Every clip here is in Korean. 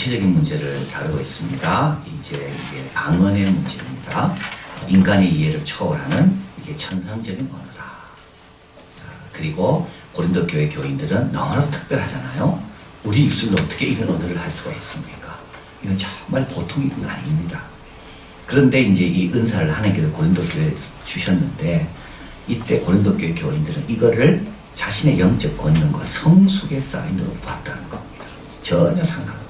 구체적인 문제를 다루고 있습니다. 이제 이게 방언의 문제입니다. 인간의 이해를 초월하는 이게 천상적인 언어다. 그리고 고린도 교회 교인들은 너무나도 특별하잖아요. 우리 입술로 어떻게 이런 언어를 할 수가 있습니까? 이건 정말 보통 일은 아닙니다. 그런데 이제 이 은사를 하나님께서 고린도 교회에 주셨는데 이때 고린도 교회 교인들은 이거를 자신의 영적 권능과 성숙의 사인으로 봤다는 겁니다. 전혀 상관없습니다.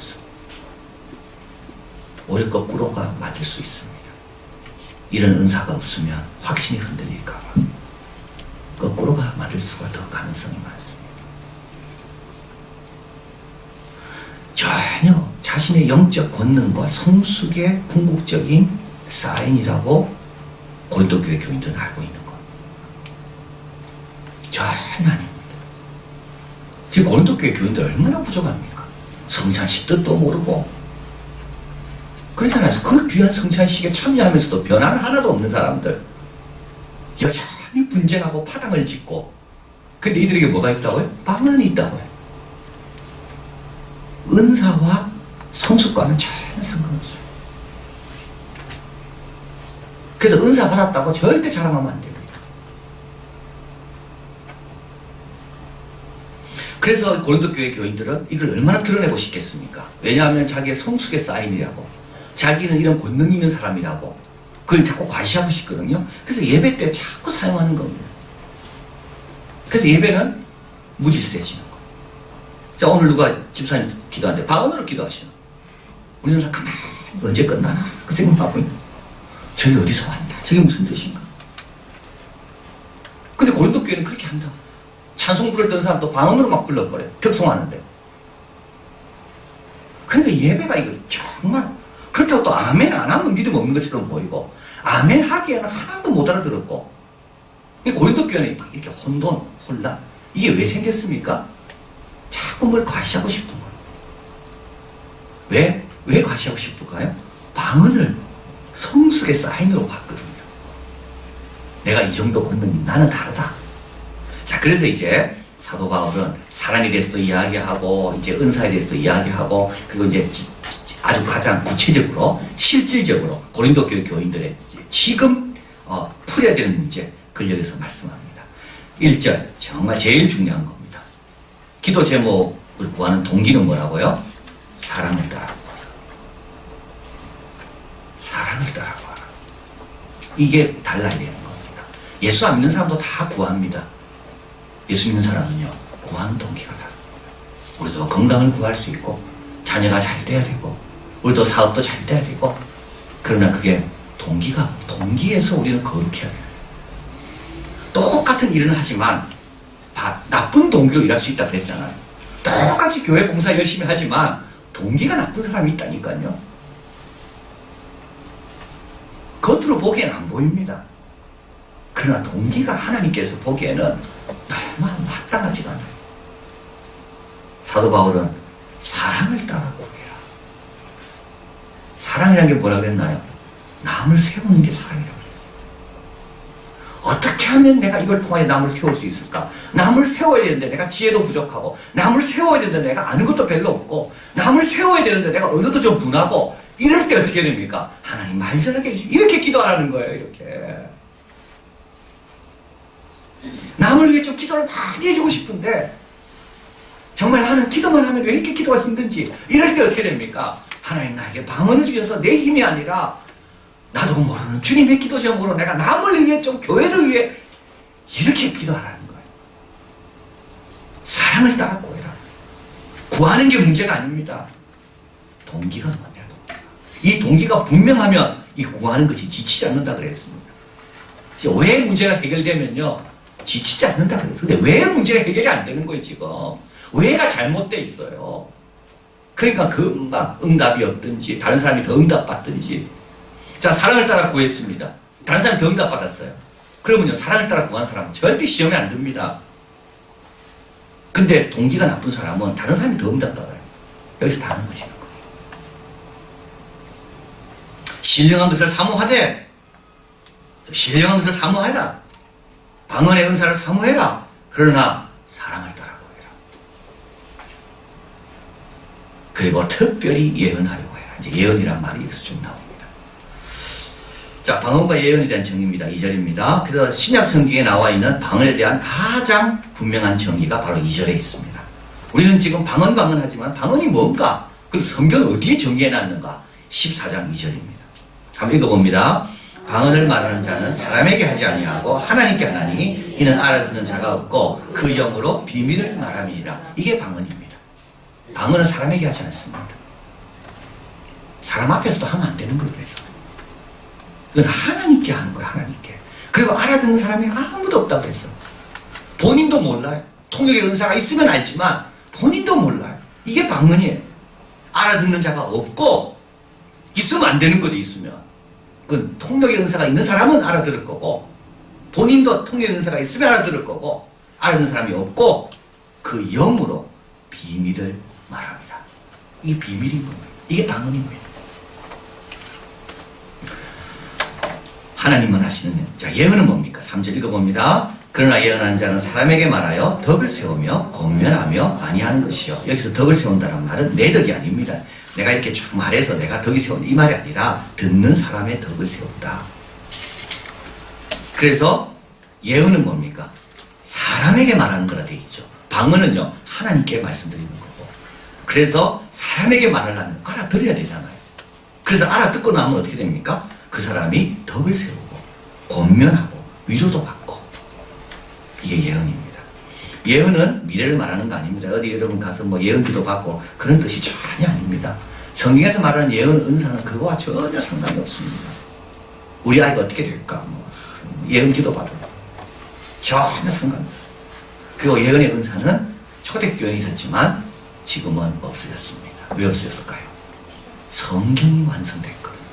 오히려 거꾸로가 맞을 수 있습니다. 이런 은사가 없으면 확신이 흔들릴까 봐 거꾸로가 맞을 수가 더 가능성이 많습니다. 전혀 자신의 영적 권능과 성숙의 궁극적인 사인이라고 고린도 교회 교인들은 알고 있는 겁니다. 전혀 아닙니다. 지금 고린도 교회 교인들 얼마나 부족합니까? 성찬식 뜻도 모르고 그렇잖아요. 그 귀한 성찬식에 참여하면서도 변화는 하나도 없는 사람들, 여전히 분쟁하고 파당을 짓고, 근데 이들에게 뭐가 있다고요? 방언이 있다고요. 은사와 성숙과는 전혀 상관없어요. 그래서 은사 받았다고 절대 자랑하면 안 됩니다. 그래서 고린도 교회 교인들은 이걸 얼마나 드러내고 싶겠습니까? 왜냐하면 자기의 성숙의 사인이라고, 자기는 이런 권능 있는 사람이라고 그걸 자꾸 과시하고 싶거든요. 그래서 예배 때 자꾸 사용하는 겁니다. 그래서 예배는 무질서해지는 거예요. 자, 오늘 누가 집사님 기도하는데 방언으로 기도하시나? 우리는 가만히 언제 끝나나? 그 생각하고 있는 거예요. 저기 어디서 왔나? 저게 무슨 뜻인가? 근데 고린도 교회는 그렇게 한다고. 찬송 부르던 사람도 방언으로 막 불러버려요. 특송하는데. 그러니까 예배가 이거 정말, 그렇다고 또 아멘 안 하면 믿음 없는 것처럼 보이고, 아멘 하기에는 하나도 못 알아들었고, 고린도 교회는 이렇게 혼란. 이게 왜 생겼습니까? 자꾸 뭘 과시하고 싶은 거예요. 왜 과시하고 싶을까요? 방언을 성숙의 사인으로 봤거든요. 내가 이 정도 권능이 나는 다르다. 자, 그래서 이제 사도 바울은 사랑에 대해서도 이야기하고, 이제 은사에 대해서도 이야기하고, 그리고 이제 아주 가장 구체적으로, 실질적으로 고린도 교회 교인들의 지금 풀어야 되는 문제, 그걸 여기서 말씀합니다. 1절, 정말 제일 중요한 겁니다. 기도 제목을 구하는 동기는 뭐라고요? 사랑을 따라고. 사랑을 따라고. 이게 달라야 되는 겁니다. 예수 안 믿는 사람도 다 구합니다. 예수 믿는 사람은요, 구하는 동기가 다릅니다. 우리도 건강을 구할 수 있고, 자녀가 잘 돼야 되고, 우리도 사업도 잘 돼야 되고, 그러나 그게 동기에서 우리는 거룩해야 돼요. 똑같은 일은 하지만, 나쁜 동기로 일할 수 있다 그랬잖아요. 똑같이 교회 봉사 열심히 하지만, 동기가 나쁜 사람이 있다니까요. 겉으로 보기에는 안 보입니다. 그러나 동기가 하나님께서 보기에는 너무 마땅하지가 않아요. 사도 바울은 사랑을 따라고 해라. 사랑이라는 게 뭐라 그랬나요? 남을 세우는 게 사랑이라고 그랬어요. 어떻게 하면 내가 이걸 통하여 남을 세울 수 있을까? 남을 세워야 되는데 내가 지혜도 부족하고, 남을 세워야 되는데 내가 아는 것도 별로 없고, 남을 세워야 되는데 내가 언어도 좀 둔하고, 이럴 때 어떻게 됩니까? 하나님 말 잘하게 해주시고, 이렇게 기도하라는 거예요. 이렇게 남을 위해 좀 기도를 많이 해주고 싶은데, 정말 나는 기도만 하면 왜 이렇게 기도가 힘든지, 이럴 때 어떻게 됩니까? 하나님 나에게 방언을 주셔서 내 힘이 아니라 나도 모르는 주님의 기도 제목으로 내가 남을 위해, 좀 교회를 위해 이렇게 기도하라는 거예요. 사랑을 따라 구해라. 구하는 게 문제가 아닙니다. 동기가 문제야. 이 동기가 분명하면 이 구하는 것이 지치지 않는다 그랬습니다. 왜 문제가 해결되면요, 지치지 않는다 그랬어요. 근데 왜 문제가 해결이 안 되는 거예요, 지금? 왜가 잘못되어 있어요? 그러니까 금방 응답이 없든지, 다른 사람이 더 응답받든지. 자, 사랑을 따라 구했습니다. 다른 사람이 더 응답받았어요. 그러면요, 사랑을 따라 구한 사람은 절대 시험에 안 듭니다. 근데 동기가 나쁜 사람은 다른 사람이 더 응답받아요. 여기서 다 넘어지는 거예요. 신령한 것을 사모하되, 신령한 것을 사모해라. 방언의 은사를 사모해라. 그러나 사랑을 따라 구해라. 그리고 특별히 예언하려고 해라. 이제 예언이란 말이 여기서 좀 나옵니다. 자, 방언과 예언에 대한 정의입니다. 2절입니다. 그래서 신약 성경에 나와 있는 방언에 대한 가장 분명한 정의가 바로 2절에 있습니다. 우리는 지금 방언하지만 방언이 뭔가? 그리고 성경은 어디에 정의해놨는가? 14장 2절입니다. 한번 읽어봅니다. 방언을 말하는 자는 사람에게 하지 아니하고 하나님께 하나니 이는 알아듣는 자가 없고 그 영으로 비밀을 말함이니라. 이게 방언입니다. 방언은 사람에게 하지 않습니다. 사람 앞에서도 하면 안 되는 거예요. 그래서 그건 하나님께 하는 거예요. 하나님께. 그리고 알아듣는 사람이 아무도 없다고 그랬어. 본인도 몰라요. 통역의 은사가 있으면 알지만 본인도 몰라요. 이게 방언이에요. 알아듣는 자가 없고 있으면 안 되는 거죠. 있으면. 그 통역의 은사가 있는 사람은 알아들을 거고 본인도 통역의 은사가 있으면 알아들을 거고 알아듣는 사람이 없고 그 영으로 비밀을 말합니다. 이게 비밀인 겁니다. 이게 방언입니다. 하나님은 하시는 자, 예언은 뭡니까? 3절 읽어봅니다. 그러나 예언하는 자는 사람에게 말하여 덕을 세우며 권면하며 아니하는 것이요. 여기서 덕을 세운다는 말은 내 덕이 아닙니다. 내가 이렇게 쭉 말해서 내가 덕이 세운다 이 말이 아니라 듣는 사람의 덕을 세운다. 그래서 예언은 뭡니까? 사람에게 말하는 거라 되어 있죠. 방언은요 하나님께 말씀드리는 거고. 그래서 사람에게 말하려면 알아들어야 되잖아요. 그래서 알아듣고 나면 어떻게 됩니까? 그 사람이 덕을 세우고 권면하고 위로도 받고. 이게 예언입니다. 예언은 미래를 말하는 거 아닙니다. 어디 여러분 가서 뭐 예언기도 받고 그런 뜻이 전혀 아닙니다. 성경에서 말하는 예언 은사는 그거와 전혀 상관이 없습니다. 우리 아이가 어떻게 될까? 뭐 예언기도 받고 전혀 상관없어요. 그리고 예언의 은사는 초대교회에 있었지만 지금은 없어졌습니다. 왜 없어졌을까요? 성경이 완성됐거든요.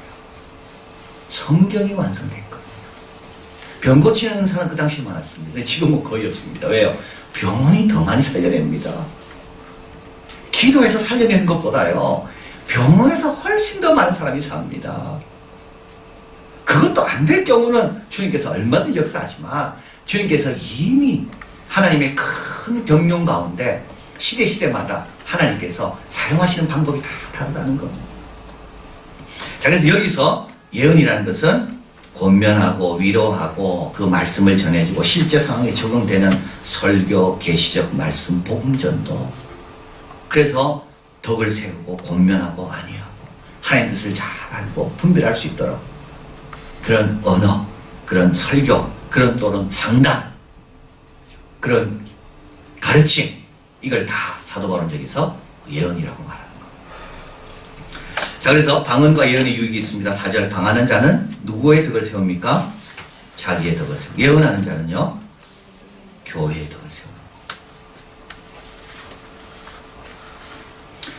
성경이 완성됐거든요. 병 고치는 은사는 그 당시 많았습니다. 근데 지금은 거의 없습니다. 왜요? 병원이 더 많이 살려냅니다. 기도해서 살려내는 것보다요 병원에서 훨씬 더 많은 사람이 삽니다. 그것도 안 될 경우는 주님께서 얼마든지 역사하지만 주님께서 이미 하나님의 큰 경륜 가운데 시대마다 하나님께서 사용하시는 방법이 다 다르다는 겁니다. 자, 그래서 여기서 예언이라는 것은 권면하고 위로하고 그 말씀을 전해주고 실제 상황에 적용되는 설교, 계시적 말씀, 복음전도. 그래서 덕을 세우고 권면하고 아니하고 하나님 뜻을 잘 알고 분별할 수 있도록 그런 언어, 그런 설교, 그런 또는 상담, 그런 가르침, 이걸 다 사도 바울은 여기서 예언이라고 말합니다. 자, 그래서 방언과 예언의 유익이 있습니다. 4절 방하는 자는 누구의 덕을 세웁니까? 자기의 덕을 세우고 예언하는 자는요 교회의 덕을 세웁니다.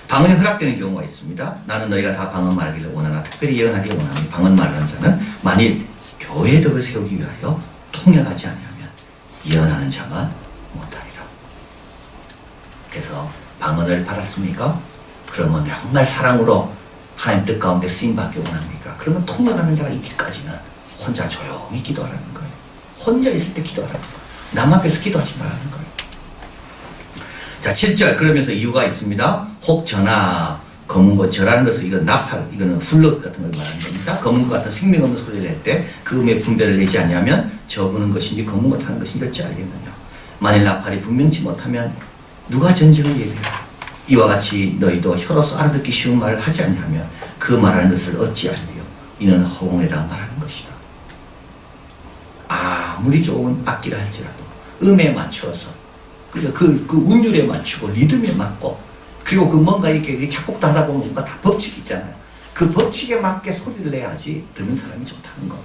방언이 허락되는 경우가 있습니다. 나는 너희가 다 방언 말하기를 원하나 특별히 예언하기를 원하니 방언 말하는 자는 만일 교회의 덕을 세우기 위하여 통역하지 아니하면 예언하는 자만 못하리라. 그래서 방언을 받았습니까? 그러면 정말 사랑으로 하나님 뜻 가운데 쓰임받기 원합니까? 그러면 통역하는 자가 있기까지는 혼자 조용히 기도하라는 거예요. 혼자 있을 때 기도하라는 거예요. 남 앞에서 기도하지 말라는 거예요. 자, 7절 그러면서 이유가 있습니다. 혹 전하 검은 것 절하는 것은 이건 나팔, 이거는 플룻 같은 걸 말하는 겁니다. 검은 것 같은 생명 없는 소리를 낼 때 그 음의 분별을 내지 않냐면 저부는 것인지 검은 것 하는 것인지 어찌 알겠느냐. 만일 나팔이 분명치 못하면 누가 전쟁을 예비하라. 이와 같이 너희도 혀로서 알아듣기 쉬운 말을 하지 않냐면 그 말하는 것을 어찌 알리요. 이는 허공에다 말하는 것이다. 아무리 좋은 악기를 할지라도 음에 맞추어서 그죠? 그 운율에 맞추고 리듬에 맞고 그리고 그 뭔가 이렇게 작곡도 하다 보면 뭔가 다 법칙이 있잖아요. 그 법칙에 맞게 소리를 내야지 듣는 사람이 좋다는 거.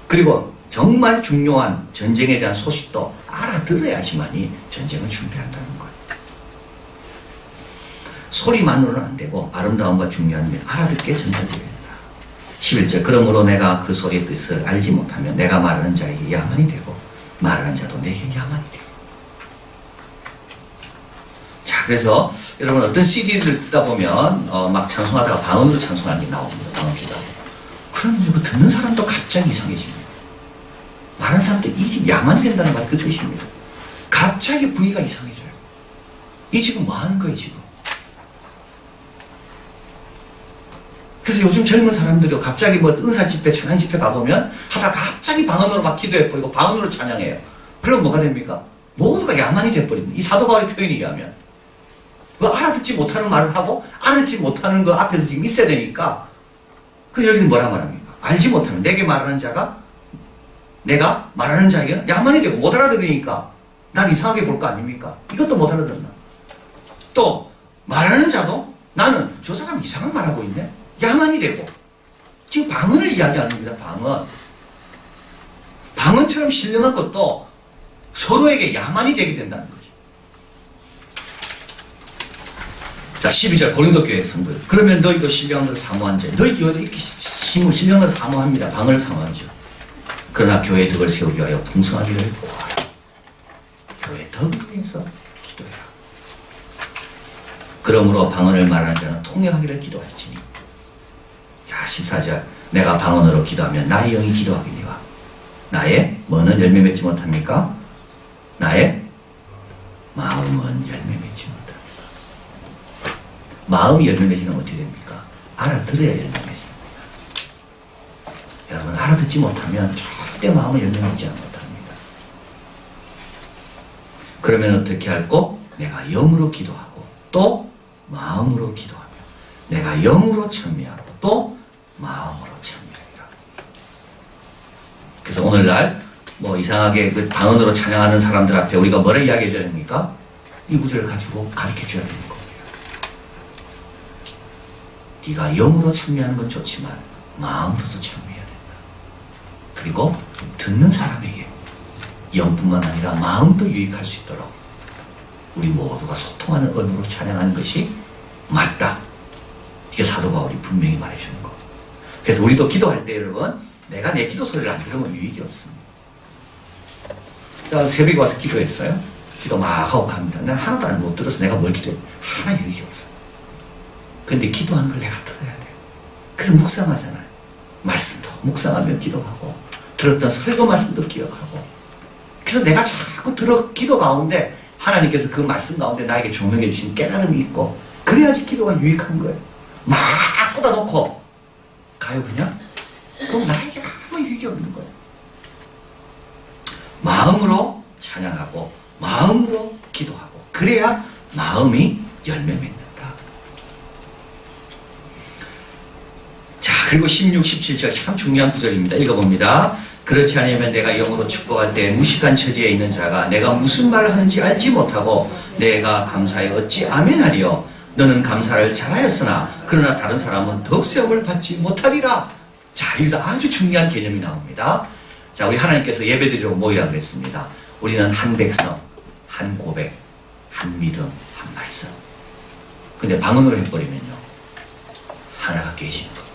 그리고 정말 중요한 전쟁에 대한 소식도 알아들어야지만이 전쟁을 준비한다는 거예요. 소리만으로는 안 되고 아름다움과 중요함을 알아듣게 전달해야 된다. 11절 그러므로 내가 그 소리의 뜻을 알지 못하면 내가 말하는 자에게 야만이 되고 말하는 자도 내게 야만이 되고. 자, 그래서 여러분 어떤 CD를 듣다 보면 막 찬송하다가 방언으로 찬송하는 게 나옵니다. 방언 기도하고. 그러면 이거 듣는 사람도 갑자기 이상해집니다. 말하는 사람도 이 집 야만이 된다는 말 그 뜻입니다. 갑자기 분위기가 이상해져요. 이 지금 뭐 하는 거예요 지금? 그래서 요즘 젊은 사람들이 갑자기 뭐 은사 집회, 찬양 집회 가보면 하다 갑자기 방언으로 막 기도해버리고 방언으로 찬양해요. 그럼 뭐가 됩니까? 모두가 야만이 돼버립니다. 이 사도 바울의 표현에 의하면. 그 알아듣지 못하는 말을 하고 알아듣지 못하는 거 앞에서 지금 있어야 되니까 그 여기서 뭐라 말합니까? 알지 못하면 내게 말하는 자가 내가 말하는 자에게는 야만이 되고 못 알아들으니까 난 이상하게 볼 거 아닙니까? 이것도 못 알아듣나? 또 말하는 자도 나는 저 사람 이상한 말하고 있네? 야만이 되고 지금 방언을 이야기하는 겁니다. 방언. 방언처럼 신령한 것도 서로에게 야만이 되게 된다는 거지. 자, 12절 고린도 교회 성도. 그러면 너희도 신령한 것을 사모한 자. 너희 교회도 이렇게 신령한 것을 사모합니다. 방언을 사모하죠. 그러나 교회의 덕을 세우기 위하여 풍성하기를 구하라. 교회의 덕을 위해서 기도해라. 그러므로 방언을 말하는 자는 통역하기를 기도할지니. 자, 14절. 내가 방언으로 기도하면 나의 영이 기도하기니와 나의 뭐는 열매 맺지 못합니까? 나의 마음은 열매 맺지 못합니다. 마음이 열매 맺으면 어떻게 됩니까? 알아들어야 열매 맺습니다. 여러분, 알아듣지 못하면 절대 마음을 열매 맺지 못합니다. 그러면 어떻게 할꼬? 내가 영으로 기도하고 또 마음으로 기도하며 내가 영으로 찬미하고 또 마음으로 찬미하리라. 그래서 오늘날 뭐 이상하게 그 방언으로 찬양하는 사람들 앞에 우리가 뭐를 이야기해 줘야 됩니까? 이 구절을 가지고 가르쳐 줘야 되는 겁니다. 네가 영으로 찬미하는 건 좋지만 마음으로도 찬미해야 된다. 그리고 듣는 사람에게 영뿐만 아니라 마음도 유익할 수 있도록 우리 모두가 소통하는 언어로 찬양하는 것이 맞다. 이게 사도 바울이 분명히 말해주는 거. 그래서 우리도 기도할 때 여러분, 내가 내 기도 소리를 안 들으면 유익이 없습니다. 자, 새벽에 와서 기도했어요. 기도 막 하고 갑니다. 내가 하나도 안 못 들어서 내가 뭘 기도해? 하나 유익이 없어요. 근데 기도하는 걸 내가 들어야 돼요. 그래서 묵상하잖아요. 말씀도 묵상하며 기도하고 들었던 설교 말씀도 기억하고 그래서 내가 자꾸 기도 가운데 하나님께서 그 말씀 가운데 나에게 조명해 주신 깨달음이 있고 그래야지 기도가 유익한 거예요. 막 쏟아놓고 가요 그냥? 그럼 나에게 아무 유익이 없는 거예요. 마음으로 찬양하고 마음으로 기도하고 그래야 마음이 열매 맺는다. 자, 그리고 16, 17절 참 중요한 구절입니다. 읽어봅니다. 그렇지 않으면 내가 영으로 축복할 때 무식한 처지에 있는 자가 내가 무슨 말을 하는지 알지 못하고 내가 감사에 어찌 아멘하리요. 너는 감사를 잘하였으나 그러나 다른 사람은 덕세움을 받지 못하리라. 자, 여기서 아주 중요한 개념이 나옵니다. 자, 우리 하나님께서 예배드리러 모이라 그랬습니다. 우리는 한 백성, 한 고백, 한 믿음, 한 말씀. 근데 방언으로 해버리면요 하나가 깨지는 겁니다.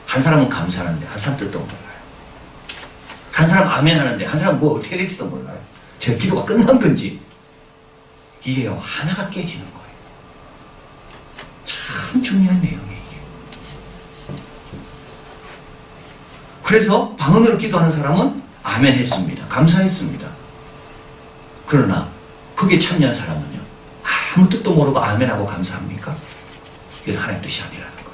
한 사람은 감사하는데 한 사람 뜻도 몰라요. 한 사람 아멘 하는데 한 사람 뭐 어떻게 될지도 몰라요. 제 기도가 끝난 건지. 이게요 하나가 깨지는 거예요. 참 중요한 내용이에요. 이게. 그래서 방언으로 기도하는 사람은 아멘 했습니다. 감사했습니다. 그러나 거기에 참여한 사람은요 아무 뜻도 모르고 아멘하고 감사합니까? 이건 하나님 뜻이 아니라는 거예요.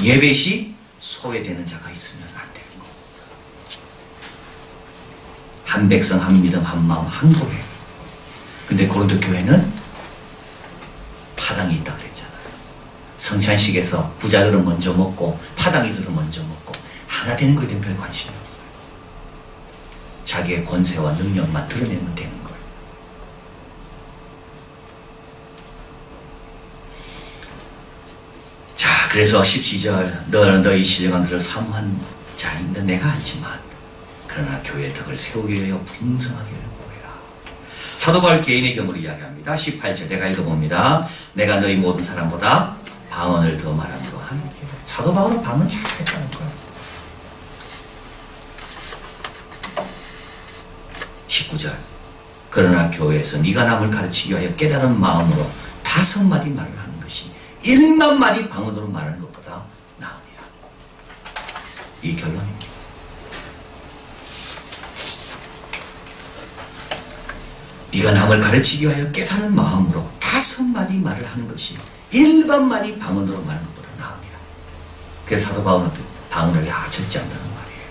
예배 시 소외되는 자가 있으면 안 되는 겁니다. 한 백성, 한 믿음, 한 마음, 한 고백. 근데 고린도 교회는 파당이 있다 그랬잖아요. 성찬식에서 부자들은 먼저 먹고 파당이 있어서 먼저 먹고 하나 되는 것에 대한 별 관심이 없어요. 자기의 권세와 능력만 드러내면 되는 거예요. 자, 그래서 12절 너는 너희 신령한 것을 사모한 자인데 내가 알지만 그러나 교회의 덕을 세우기 위하여 풍성하기를 구해라. 사도 바울 개인의 경우를 이야기합니다. 18절 내가 읽어봅니다. 내가 너희 모든 사람보다 방언을 더 말함으로 하느니라. 사도 바울은 방언 잘했다는 거예요. 19절 그러나 교회에서 네가 남을 가르치기 위하여 깨달은 마음으로 5마디 말을 하는 것이 1만 마디 방언으로 말하는 것보다 나으니라. 이 결론입니다. 네가 남을 가르치기 위하여 깨달은 마음으로 5마디 말을 하는 것이 일반만이 방언으로 말하는 것보다 나옵니다. 그래서 사도 바울은 방언을 다 절제한다는 말이에요.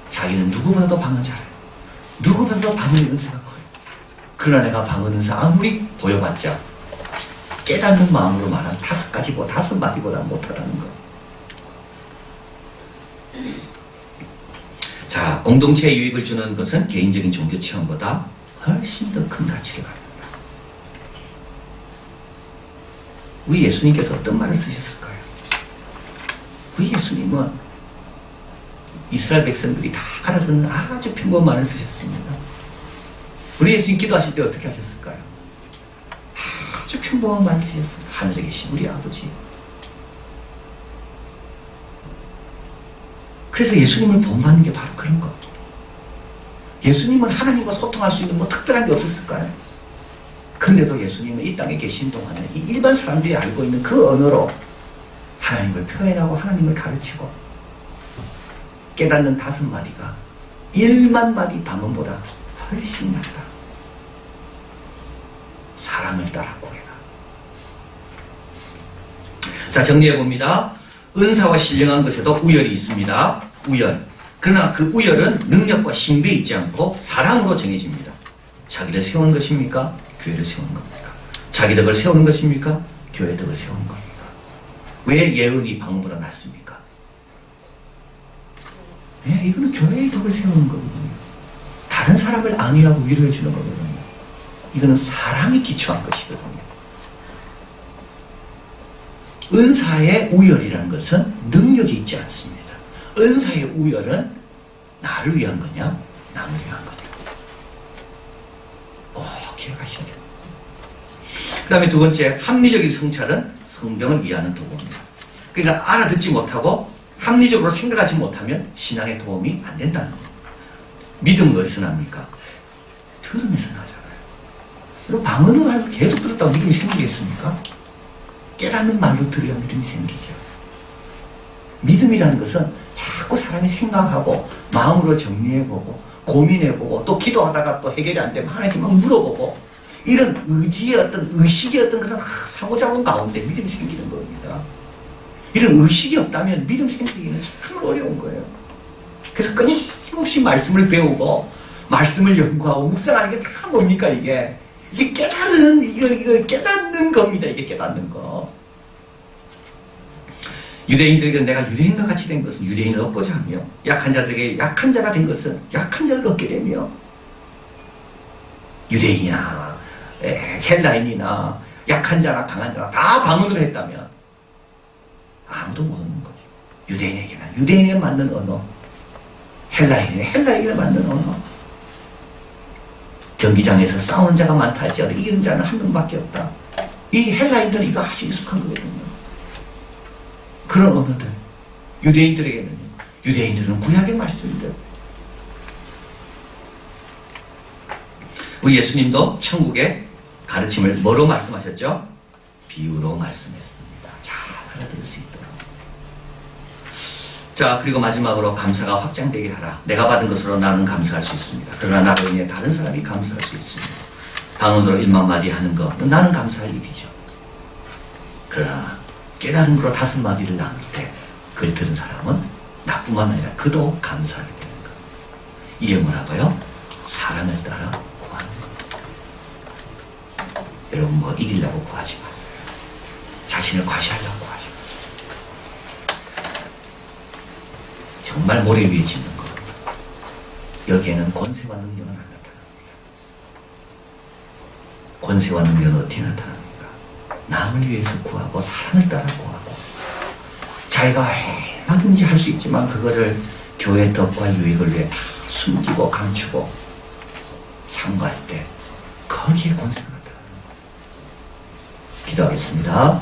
자기는 누구보다도 방언 잘해요. 누구보다도 방언의 은사가 커요. 그러나 내가 방언 은사 아무리 보여봤자 깨닫는 마음으로 말한 5마디보다 못하다는 거. 자, 공동체에 유익을 주는 것은 개인적인 종교 체험보다 훨씬 더 큰 가치를 가집니다. 우리 예수님께서 어떤 말을 쓰셨을까요? 우리 예수님은 이스라엘 백성들이 다 알아듣는 아주 평범한 말을 쓰셨습니다. 우리 예수님 기도하실 때 어떻게 하셨을까요? 아주 평범한 말을 쓰셨습니다. 하늘에 계신 우리 아버지. 그래서 예수님을 본받는 게 바로 그런 거. 예수님은 하나님과 소통할 수 있는 뭐 특별한 게 없었을까요? 근데도 예수님은 이 땅에 계신 동안에 이 일반 사람들이 알고 있는 그 언어로 하나님을 표현하고 하나님을 가르치고 깨닫는 5마디가 1만 마디 방언보다 훨씬 낫다. 사랑을 따라 구해라. 자, 정리해봅니다. 은사와 신령한 것에도 우열이 있습니다. 우열. 그러나 그 우열은 능력과 신비에 있지 않고 사랑으로 정해집니다. 자기를 세우는 것입니까? 교회를 세우는 겁니까? 자기 덕을 세우는 것입니까? 교회 덕을 세우는 겁니까? 왜 예언이 방언보다 낫습니까? 네, 이거는 교회의 덕을 세우는 거거든요. 다른 사람을 안위하고 위로해 주는 거거든요. 이거는 사랑에 기초한 것이거든요. 은사의 우열이라는 것은 능력이 있지 않습니다. 은사의 우열은 나를 위한 거냐, 남을 위한 거냐. 꼭 기억하셔야 돼요. 그 다음에 2번째, 합리적인 성찰은 성경을 이해하는 도구입니다. 그러니까 알아듣지 못하고 합리적으로 생각하지 못하면 신앙에 도움이 안 된다는 거예요. 믿음은 어디서 납니까? 들음에서 나잖아요. 그리고 방언을 계속 들었다고 믿음이 생기겠습니까? 깨닫는 말로 들어야 믿음이 생기죠. 믿음이라는 것은 자꾸 사람이 생각하고 마음으로 정리해보고 고민해보고 또 기도하다가 또 해결이 안 되면 하나님께 막 물어보고 이런 의지의 어떤 의식의 어떤 그런 상호작용 가운데 믿음이 생기는 겁니다. 이런 의식이 없다면 믿음 생기기는 참 어려운 거예요. 그래서 끊임없이 말씀을 배우고 말씀을 연구하고 묵상하는 게 다 뭡니까 이게 깨달은 이거 깨닫는 겁니다. 이게 깨닫는 거. 유대인들에게 내가 유대인과 같이 된 것은 유대인을 얻고자 하며 약한 자들에게 약한 자가 된 것은 약한 자를 얻게 되며 유대인이나 헬라인이나 약한 자나 강한 자나 다 방언을 했다면 아무도 모르는 거죠. 유대인에게는 유대인에 맞는 언어, 헬라인에게는 헬라인에 맞는 언어. 경기장에서 싸우는 자가 많다 할지라도 이기는 자는 한 명밖에 없다. 이 헬라인들은 이거 아주 익숙한 거거든요. 그런 언어들. 유대인들은 구약의 말씀인데 우리 예수님도 천국의 가르침을 뭐로 말씀하셨죠? 비유로 말씀했습니다. 잘 알아들을 수 있도록. 자, 그리고 마지막으로 감사가 확장되게 하라. 내가 받은 것으로 나는 감사할 수 있습니다. 그러나 나로 인해 다른 사람이 감사할 수 있습니다. 방언으로 1만 마디 하는 거 나는 감사할 일이죠. 그러나 깨달음으로 5마디를 나눌 때 그걸 들은 사람은 나뿐만 아니라 그도 감사하게 되는 거. 이게 뭐라고요? 사랑을 따라 구하는 겁니다. 여러분 뭐 이기려고 구하지 마세요. 자신을 과시하려고 구하지 마세요. 정말 모래 위에 짓는 겁니다. 여기에는 권세와 능력은 안 나타납니다. 권세와 능력은 어떻게 나타납니까? 남을 위해서 구하고 사랑을 따라 구하고 자기가 얼마든지 할 수 있지만 그거를 교회 덕과 유익을 위해 다 숨기고 감추고 상고할 때 거기에 권세가 나타나는 거예요. 기도하겠습니다.